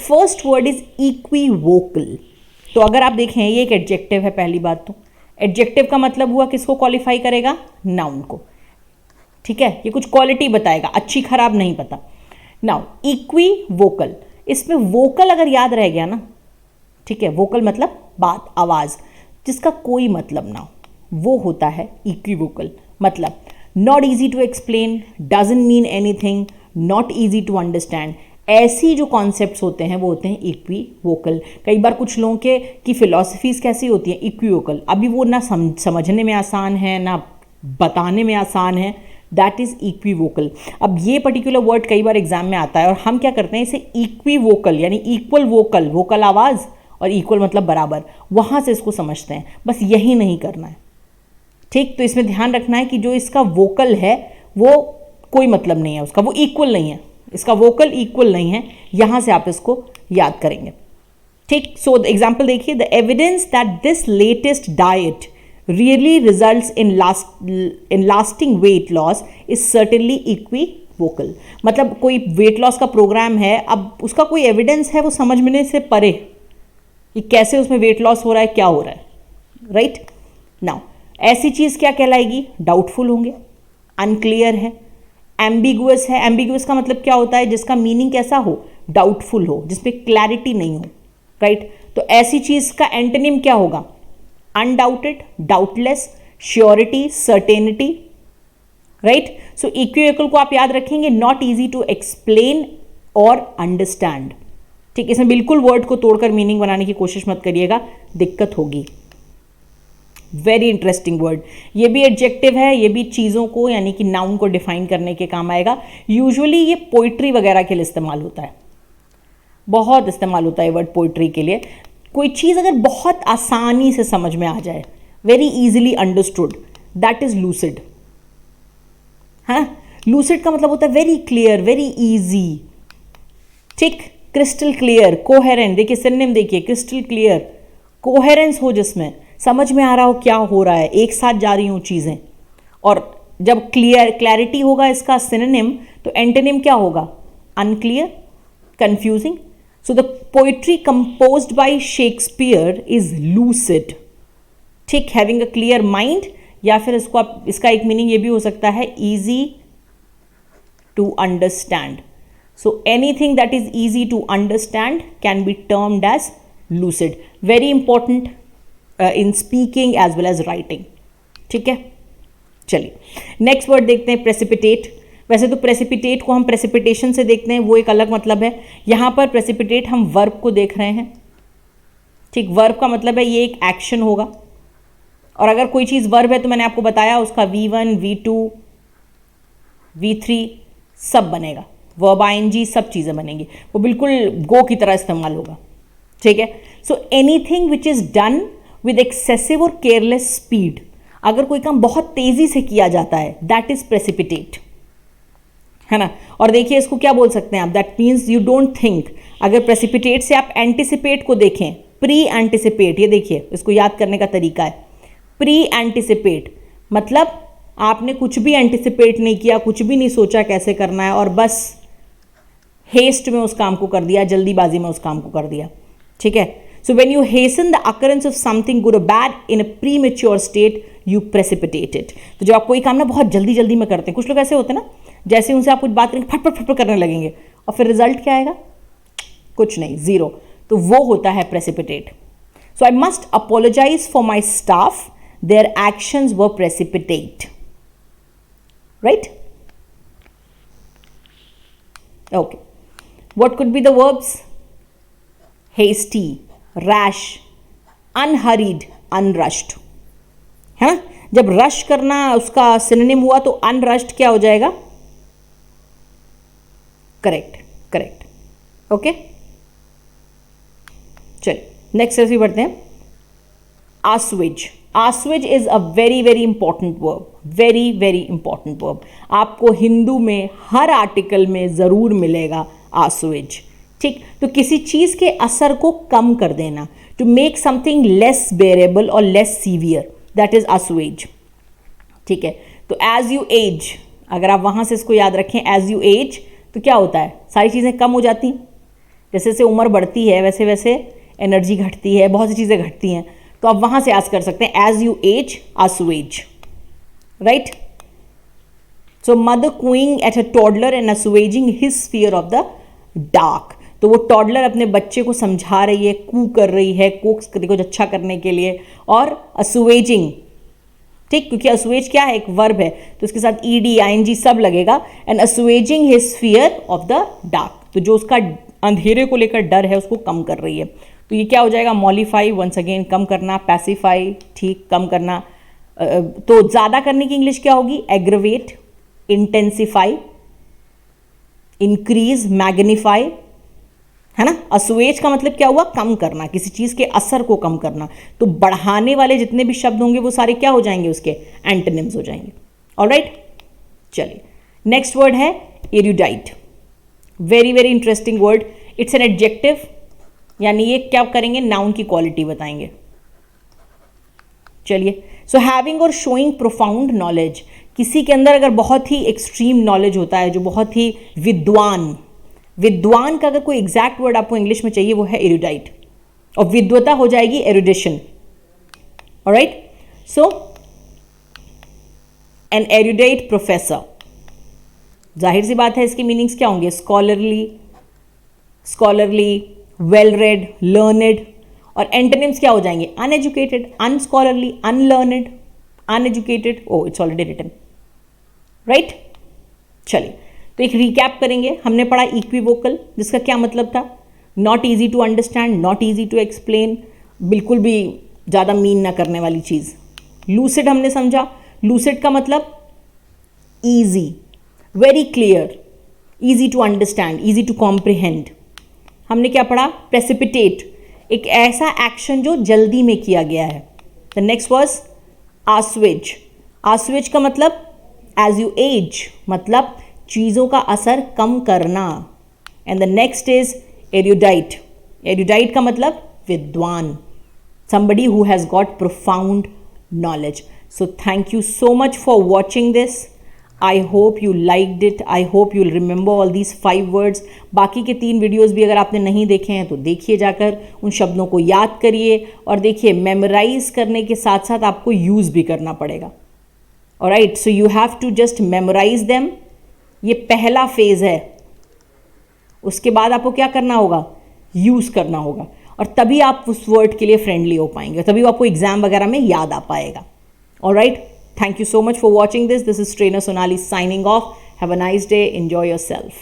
First word is equivocal. तो अगर आप देखें ये एक एडजेक्टिव है, पहली बात तो एडजेक्टिव का मतलब हुआ किसको क्वालिफाई करेगा, नाउन को, ठीक है, ये कुछ क्वालिटी बताएगा, अच्छी खराब नहीं पता। नाउ इक्विवोकल, इसमें वोकल अगर याद रह गया ना, ठीक है, वोकल मतलब बात, आवाज, जिसका कोई मतलब ना हो, वो होता है इक्विवोकल। मतलब not easy to explain, doesn't mean anything, not easy to understand, ऐसी जो कॉन्सेप्ट्स होते हैं वो होते हैं इक्विवोकल। कई बार कुछ लोगों के की फिलॉसफीज कैसी होती हैं, इक्विवोकल, अभी वो ना समझने में आसान है ना बताने में आसान है, दैट इज इक्विवोकल। अब ये पर्टिकुलर वर्ड कई बार एग्जाम में आता है और हम क्या करते हैं इसे इक्विवोकल यानी इक्वल वोकल, वोकल आवाज और इक्वल मतलब बराबर, वहां से इसको समझते हैं, बस यही नहीं करना है, ठीक। तो इसमें ध्यान रखना है कि जो इसका वोकल है वो कोई मतलब नहीं है उसका, वो इक्वल नहीं है, इसका वोकल इक्वल नहीं है, यहां से आप इसको याद करेंगे, ठीक। सो एग्जाम्पल देखिए, the evidence that this latest diet really results in lasting weight loss is certainly equivocal. मतलब कोई वेट लॉस का प्रोग्राम है, अब उसका कोई एविडेंस है वो समझने से परे कि कैसे उसमें वेट लॉस हो रहा है, क्या हो रहा है, राइट। नाउ ऐसी चीज क्या कहलाएगी, डाउटफुल होंगे, अनक्लियर है, एम्बिगुअस है। एम्बिगुअस का मतलब क्या होता है, जिसका मीनिंग कैसा हो, डाउटफुल हो, जिसमें क्लैरिटी नहीं हो, राइट। तो ऐसी चीज का एंटोनिम क्या होगा, undaunted, doubtless, surety, certainty, right. सो इक्विवोकल को आप याद रखेंगे, नॉट इजी टू एक्सप्लेन और अंडरस्टैंड, ठीक। इसमें बिल्कुल वर्ड को तोड़कर मीनिंग बनाने की कोशिश मत करिएगा, दिक्कत होगी। वेरी इंटरेस्टिंग वर्ड, ये भी एडजेक्टिव है, ये भी चीज़ों को यानी कि नाउन को डिफाइन करने के काम आएगा। यूजुअली ये पोइट्री वगैरह के लिए इस्तेमाल होता है, बहुत इस्तेमाल होता है वर्ड पोइट्री के लिए। कोई चीज़ अगर बहुत आसानी से समझ में आ जाए, very easily understood, that is lucid. हाँ, लूसिड का मतलब होता है वेरी क्लियर, वेरी इजी, ठीक, क्रिस्टल क्लियर, कोहेरेंट। देखिए सिनोनिम देखिए, क्रिस्टल क्लियर, कोहेरेंस हो, जिसमें समझ में आ रहा हो क्या हो रहा है, एक साथ जा रही हूँ चीज़ें। और जब क्लैरिटी होगा इसका सिनोनिम, तो एंटोनिम क्या होगा, unclear, confusing. So the poetry composed bye Shakespeare is lucid, ठीक, हैविंग अ क्लियर माइंड, या फिर इसका एक मीनिंग ये भी हो सकता है, easy to understand. So anything that is easy to understand can be termed as lucid. Very important in speaking as well as writing, ठीक है। चलिए नेक्स्ट वर्ड देखते हैं, प्रेसिपिटेट। वैसे तो प्रेसिपिटेट को हम प्रेसिपिटेशन से देखते हैं, वो एक अलग मतलब है। यहां पर प्रेसिपिटेट हम वर्ब को देख रहे हैं, ठीक। वर्ब का मतलब है ये एक एक्शन होगा, और अगर कोई चीज वर्ब है तो मैंने आपको बताया उसका V1, V2, V3 सब बनेगा, वर्ब ING सब चीजें बनेंगी, वो बिल्कुल गो की तरह इस्तेमाल होगा, ठीक है। So anything which is done with excessive और केयरलेस स्पीड, अगर कोई काम बहुत तेजी से किया जाता है, दैट इज प्रेसिपिटेट, है ना। और देखिए इसको क्या बोल सकते हैं आप, that means you don't think. अगर प्रेसिपिटेट से आप एंटिसिपेट को देखें, प्री एंटिसिपेट, ये देखिए इसको याद करने का तरीका है, प्री एंटिसिपेट मतलब आपने कुछ भी एंटिसिपेट नहीं किया, कुछ भी नहीं सोचा कैसे करना है, और बस हेस्ट में उस काम को कर दिया, जल्दीबाजी में उस काम को कर दिया, ठीक है। So when you hasten the occurrence of something good or bad in a premature state, you precipitate it. तो जब आप कोई काम ना बहुत जल्दी जल्दी में करते हैं, कुछ लोग ऐसे होते हैं ना, जैसे उनसे आप कुछ बात करेंगे फट फट फट करने लगेंगे, और फिर रिजल्ट क्या आएगा, कुछ नहीं, जीरो। तो वो होता है precipitate. So I must apologize for my staff, their actions were precipitate. Right? Okay. What could be the verbs? Hasty, rash, unhurried, unrushed, है ना। जब रश करना उसका सिनोनिम हुआ तो अनरश्ड क्या हो जाएगा, करेक्ट, करेक्ट, ओके। चलिए नेक्स्ट ऐसे बढ़ते हैं, assuage. Assuage is a very very important verb, very very important verb. आपको हिंदू में हर आर्टिकल में जरूर मिलेगा आस्वेज, ठीक। तो किसी चीज के असर को कम कर देना, to make something less bearable और less severe, that is assuage, ठीक है। तो एज यू एज, अगर आप वहां से इसको याद रखें, एज यू एज तो क्या होता है, सारी चीजें कम हो जाती, जैसे जैसे उम्र बढ़ती है वैसे वैसे एनर्जी घटती है, बहुत सी चीज़ें घटती हैं, तो आप वहाँ से आस्क कर सकते हैं as you age assuage, right. So mother cooing at a toddler and assuaging his fear of the dark। तो वो टॉडलर अपने बच्चे को समझा रही है, कू कर रही है, कोक्स कुछ अच्छा करने के लिए, और assuaging, ठीक, क्योंकि assuage क्या है, एक वर्ब है, तो इसके साथ ed ing सब लगेगा, and assuaging his fear of the dark, तो जो उसका अंधेरे को लेकर डर है उसको कम कर रही है। तो ये क्या हो जाएगा, मॉलिफाई, वंस अगेन कम करना, पैसिफाई, ठीक, कम करना, तो ज़्यादा करने की इंग्लिश क्या होगी, एग्रवेट, इंटेंसिफाई, इंक्रीज, मैग्नीफाई, है ना। असुएज का मतलब क्या हुआ, कम करना, किसी चीज़ के असर को कम करना। तो बढ़ाने वाले जितने भी शब्द होंगे वो सारे क्या हो जाएंगे, उसके एंटोनिम्स हो जाएंगे। ऑलराइट, चलिए नेक्स्ट वर्ड है erudite. Very very interesting word. It's an adjective, यानी ये क्या करेंगे, नाउन की क्वालिटी बताएंगे। चलिए, सो हैविंग और शोइंग प्रोफाउंड नॉलेज, किसी के अंदर अगर बहुत ही एक्सट्रीम नॉलेज होता है, जो बहुत ही विद्वान, विद्वान का अगर कोई एग्जैक्ट वर्ड आपको इंग्लिश में चाहिए वो है एरुडाइट, और विद्वता हो जाएगी erudition. Alright, so an erudite professor, जाहिर सी बात है इसकी मीनिंग्स क्या होंगे, scholarly, scholarly, well read, learned, और एंटोनिम्स क्या हो जाएंगे, uneducated, unscholarly, unlearned, uneducated. Oh it's already written, right. चलिए, तो एक रिकैप करेंगे। हमने पढ़ा इक्विवोकल, जिसका क्या मतलब था, not easy to understand, not easy to explain, बिल्कुल भी ज़्यादा मीन ना करने वाली चीज़। लूसिड हमने समझा, लूसिड का मतलब easy, very clear, easy to understand, easy to comprehend. हमने क्या पढ़ा, प्रेसिपिटेट, एक ऐसा एक्शन जो जल्दी में किया गया है। द नेक्स्ट वॉज आस्वेज, आस्वेज का मतलब एज यू एज, मतलब चीज़ों का असर कम करना। And the next is erudite, erudite का मतलब विद्वान, somebody who has got profound knowledge. So thank you so much for watching this. I hope you liked it. I hope you'll remember all these 5 words. बाकी के 3 videos भी अगर आपने नहीं देखे हैं तो देखिए जाकर, उन शब्दों को याद करिए, और देखिए मेमोराइज करने के साथ साथ आपको यूज़ भी करना पड़ेगा। Alright, so you have to just memorise them. ये पहला फेज़ है, उसके बाद आपको क्या करना होगा, यूज़ करना होगा, और तभी आप उस वर्ड के लिए फ्रेंडली हो पाएंगे, तभी आपको एग्जाम वगैरह में याद आ पाएगा। Alright, thank you so much for watching this. This is trainer Sonali signing off. Have a nice day. Enjoy yourself.